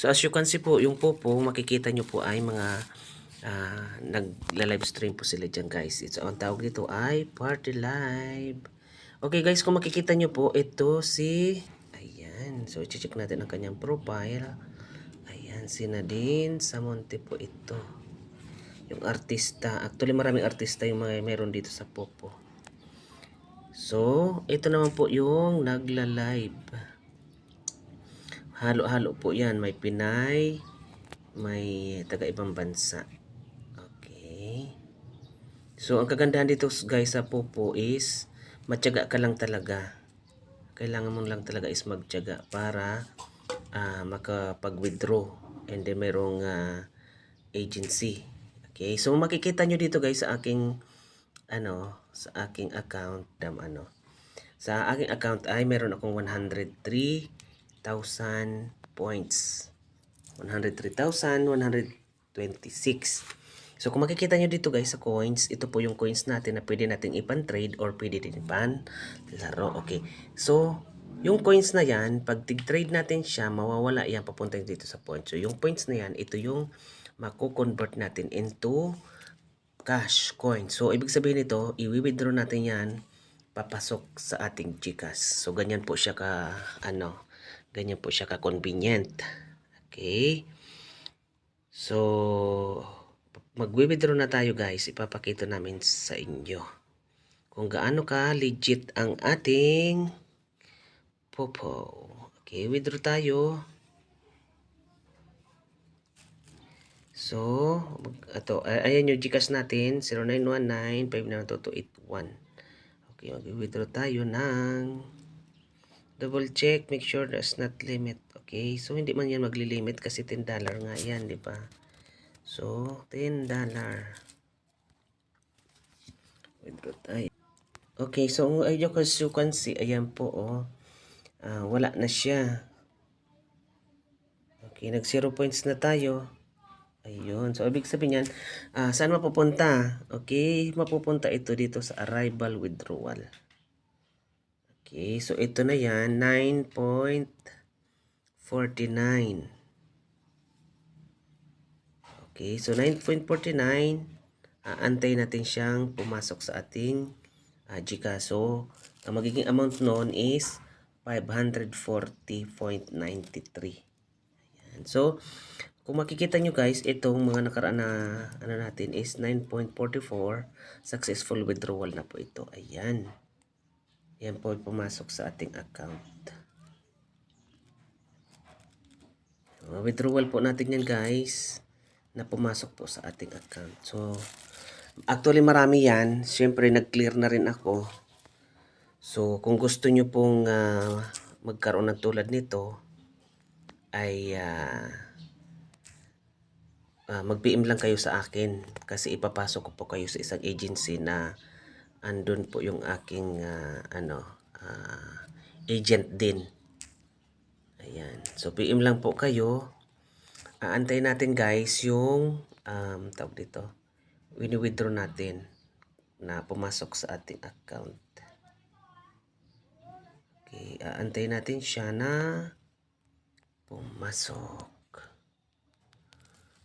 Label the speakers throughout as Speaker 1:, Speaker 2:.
Speaker 1: So as you can see po, yung Popo, makikita nyo po ay mga nagla-live stream po sila dyan guys. It's on tawag dito ay Party Live. Okay guys, kung makikita nyo po, ito si, ayan. So i-check natin ang kanyang profile. Ayan, si Nadine Samonte po ito. Yung artista. Actually maraming artista yung mga meron dito sa Popo. So, ito naman po yung nagla-live. Halo-halo po yan. May Pinay, may taga-ibang bansa. Okay. So, ang kagandahan dito guys sa Popo is matyaga ka lang talaga. Kailangan mo lang talaga is magtyaga para makapag-withdraw. And then mayroong agency. Okay. So, makikita nyo dito guys sa aking sa aking account sa aking account ay meron akong 103,000 points. 103,126. So kung makikita nyo dito guys sa coins, ito po yung coins natin na pwede natin ipan-trade or pwede din ipan-laro. Okay. So yung coins na yan, pag tig-trade natin siya, mawawala yan papunta dito sa points. So yung points na yan, ito yung mako-convert natin into cash coin. So ibig sabihin nito, i-withdraw natin yan papasok sa ating GCash. So ganyan po siya ganyan po siya ka-convenient. Okay? So mag-withdraw na tayo guys. Ipapakita namin sa inyo kung gaano ka legit ang ating Popo. Okay, withdraw tayo. So, ayan yung GCash natin, 0919-592-281. Okay, mag-withdraw tayo ng double check, make sure there's not limit. Okay, so hindi man yan magli-limit kasi $10 nga yan, di ba? So, $10. Withdraw tayo. Okay, so as you can see, ayan po, wala na siya. Okay, nag 0 points na tayo. Ayun. So, ibig sabihin yan, saan mapupunta? Okay, mapupunta ito dito sa arrival withdrawal. Okay, so ito na yan, 9.49. Okay, so 9.49, antay natin siyang pumasok sa ating GCash. So, ang magiging amount noon is 540.93. Ayan. So, kung makikita nyo guys, itong mga nakaraan na natin is 9.44. Successful withdrawal na po ito. Ayan. Yan po pumasok sa ating account. Withdrawal po natin yan guys na pumasok po sa ating account. So, actually marami yan. Siyempre nag-clear na rin ako. So, kung gusto nyo pong magkaroon ng tulad nito ay mag-PM lang kayo sa akin kasi ipapasok ko po kayo sa isang agency na andun po yung aking agent din. Ayan. So PM lang po kayo. Aantayin natin guys yung tawag dito. Wini-withdraw natin na pumasok sa ating account. Okay, aantayin natin siya na pumasok.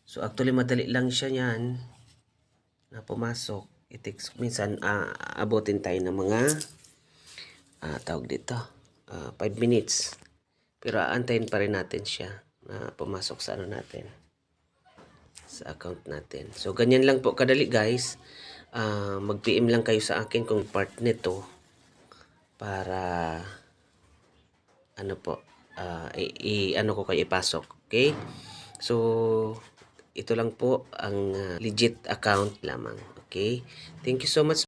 Speaker 1: So actually madali lang siya yan na pumasok. It takes minsan abutin tayo ng mga tawag dito 5 minutes. Pero aantayin pa rin natin siya na pumasok sa natin, sa account natin. So ganyan lang po kadali guys. Mag-PM lang kayo sa akin kung part nito para ko kayo ipasok. Okay? So ito lang po ang legit account lamang. Okay? Thank you so much.